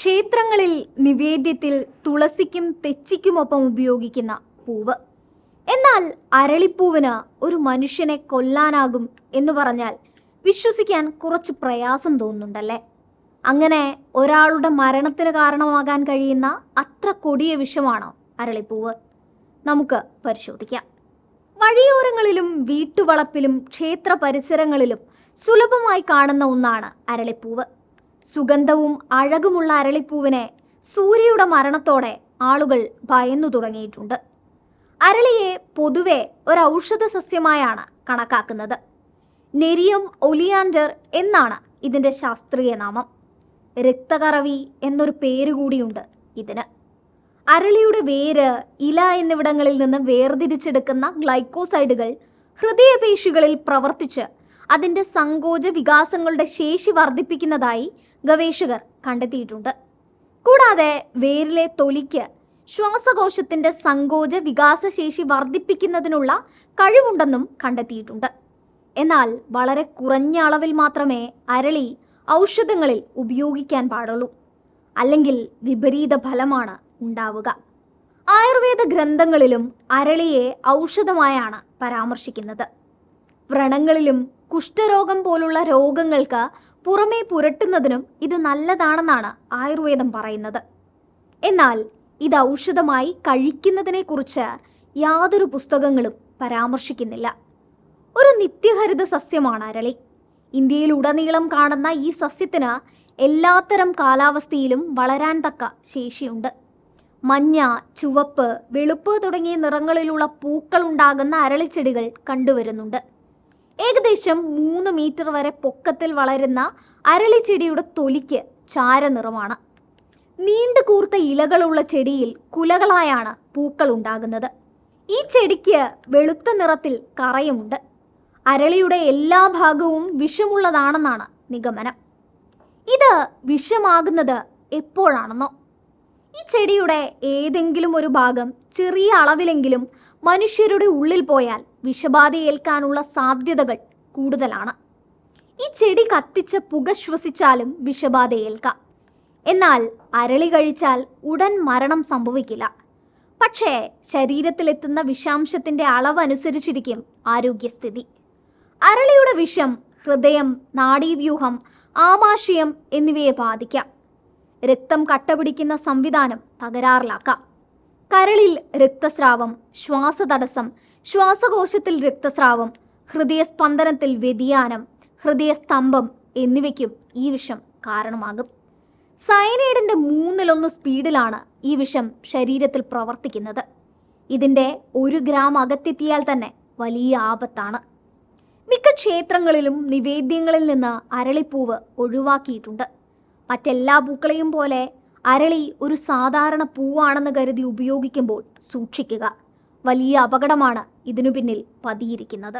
ക്ഷേത്രങ്ങളിൽ നിവേദ്യത്തിൽ തുളസിക്കും തെച്ചിക്കുമൊപ്പം ഉപയോഗിക്കുന്ന പൂവ്. എന്നാൽ അരളിപ്പൂവിന് ഒരു മനുഷ്യനെ കൊല്ലാനാകും എന്ന് പറഞ്ഞാൽ വിശ്വസിക്കാൻ കുറച്ച് പ്രയാസം തോന്നുന്നുണ്ടല്ലേ? അങ്ങനെ ഒരാളുടെ മരണത്തിന് കാരണമാകാൻ കഴിയുന്ന അത്ര കൊടിയ വിഷമാണോ അരളിപ്പൂവ്? നമുക്ക് പരിശോധിക്കാം. വഴിയോരങ്ങളിലും വീട്ടുവളപ്പിലും ക്ഷേത്ര പരിസരങ്ങളിലും സുലഭമായി കാണുന്ന ഒന്നാണ് അരളിപ്പൂവ്. സുഗന്ധവും അഴകുമുള്ള അരളിപ്പൂവിനെ സൂര്യയുടെ മരണത്തോടെ ആളുകൾ ഭയന്നു തുടങ്ങിയിട്ടുണ്ട്. അരളിയെ പൊതുവെ ഒരു ഔഷധ സസ്യമായാണ് കണക്കാക്കുന്നത്. നെരിയം ഒലിയാൻഡർ എന്നാണ് ഇതിൻ്റെ ശാസ്ത്രീയ നാമം. രക്തകറവി എന്നൊരു പേരുകൂടിയുണ്ട് ഇതിന്. അരളിയുടെ വേര്, ഇല എന്നിവിടങ്ങളിൽ നിന്ന് വേർതിരിച്ചെടുക്കുന്ന ഗ്ലൈക്കോസൈഡുകൾ ഹൃദയപേശികളിൽ പ്രവർത്തിച്ച് അതിൻ്റെ സങ്കോച വികാസങ്ങളുടെ ശേഷി വർദ്ധിപ്പിക്കുന്നതായി ഗവേഷകർ കണ്ടെത്തിയിട്ടുണ്ട്. കൂടാതെ വേരിലെ തൊലിക്ക് ശ്വാസകോശത്തിൻ്റെ സങ്കോച വികാസശേഷി വർദ്ധിപ്പിക്കുന്നതിനുള്ള കഴിവുണ്ടെന്നും കണ്ടെത്തിയിട്ടുണ്ട്. എന്നാൽ വളരെ കുറഞ്ഞ അളവിൽ മാത്രമേ അരളി ഔഷധങ്ങളിൽ ഉപയോഗിക്കാൻ പാടുള്ളൂ, അല്ലെങ്കിൽ വിപരീത ഫലമാണ് ഉണ്ടാവുക. ആയുർവേദ ഗ്രന്ഥങ്ങളിലും അരളിയെ ഔഷധമായാണ് പരാമർശിക്കുന്നത്. വ്രണങ്ങളിലും കുഷ്ഠരോഗം പോലുള്ള രോഗങ്ങൾക്ക് പുറമേ പുരട്ടുന്നതിനും ഇത് നല്ലതാണെന്നാണ് ആയുർവേദം പറയുന്നത്. എന്നാൽ ഇത് ഔഷധമായി കഴിക്കുന്നതിനെക്കുറിച്ച് യാതൊരു പുസ്തകങ്ങളും പരാമർശിക്കുന്നില്ല. ഒരു നിത്യഹരിത സസ്യമാണ് അരളി. ഇന്ത്യയിലുടനീളം കാണുന്ന ഈ സസ്യത്തിന് എല്ലാത്തരം കാലാവസ്ഥയിലും വളരാൻ തക്ക ശേഷിയുണ്ട്. മഞ്ഞ, ചുവപ്പ്, വെളുപ്പ് തുടങ്ങിയ നിറങ്ങളിലുള്ള പൂക്കൾ ഉണ്ടാകുന്ന അരളിച്ചെടികൾ കണ്ടുവരുന്നുണ്ട്. ഏകദേശം 3 മീറ്റർ വരെ പൊക്കത്തിൽ വളരുന്ന അരളിച്ചെടിയുടെ തൊലിക്ക് ചാരനിറമാണ്. നീണ്ടു കൂർത്ത ഇലകളുള്ള ചെടിയിൽ കുലകളായാണ് പൂക്കൾ ഉണ്ടാകുന്നത്. ഈ ചെടിക്ക് വെളുത്ത നിറത്തിൽ കറയുമുണ്ട്. അരളിയുടെ എല്ലാ ഭാഗവും വിഷമുള്ളതാണെന്നാണ് നിഗമനം. ഇത് വിഷമാകുന്നത് എപ്പോഴാണെന്നോ? ഈ ചെടിയുടെ ഏതെങ്കിലും ഒരു ഭാഗം ചെറിയ അളവിലെങ്കിലും മനുഷ്യരുടെ ഉള്ളിൽ പോയാൽ വിഷബാധയേൽക്കാനുള്ള സാധ്യതകൾ കൂടുതലാണ്. ഈ ചെടി കത്തിച്ച പുക ശ്വസിച്ചാലും വിഷബാധയേൽക്കാം. എന്നാൽ അരളി കഴിച്ചാൽ ഉടൻ മരണം സംഭവിക്കില്ല. പക്ഷേ ശരീരത്തിലെത്തുന്ന വിഷാംശത്തിൻ്റെ അളവനുസരിച്ചിരിക്കും ആരോഗ്യസ്ഥിതി. അരളിയുടെ വിഷം ഹൃദയം, നാഡീവ്യൂഹം, ആമാശയം എന്നിവയെ ബാധിക്കാം. രക്തം കട്ടപിടിക്കുന്ന സംവിധാനം തകരാറിലാക്കാം. കരളിൽ രക്തസ്രാവം, ശ്വാസതടസ്സം, ശ്വാസകോശത്തിൽ രക്തസ്രാവം, ഹൃദയസ്പന്ദനത്തിൽ വ്യതിയാനം, ഹൃദയസ്തംഭം എന്നിവയ്ക്കും ഈ വിഷം കാരണമാകും. സയനൈഡിൻ്റെ 1/3 സ്പീഡിലാണ് ഈ വിഷം ശരീരത്തിൽ പ്രവർത്തിക്കുന്നത്. ഇതിൻ്റെ 1 ഗ്രാം അകത്തെത്തിയാൽ തന്നെ വലിയ ആപത്താണ്. മിക്ക ക്ഷേത്രങ്ങളിലും നിവേദ്യങ്ങളിൽ നിന്ന് അരളിപ്പൂവ് ഒഴിവാക്കിയിട്ടുണ്ട്. മറ്റെല്ലാ പൂക്കളെയും പോലെ അരളി ഒരു സാധാരണ പൂവാണെന്ന് കരുതി ഉപയോഗിക്കുമ്പോൾ സൂക്ഷിക്കുക. വലിയ അപകടമാണ് ഇതിനു പിന്നിൽ പതിയിരിക്കുന്നത്.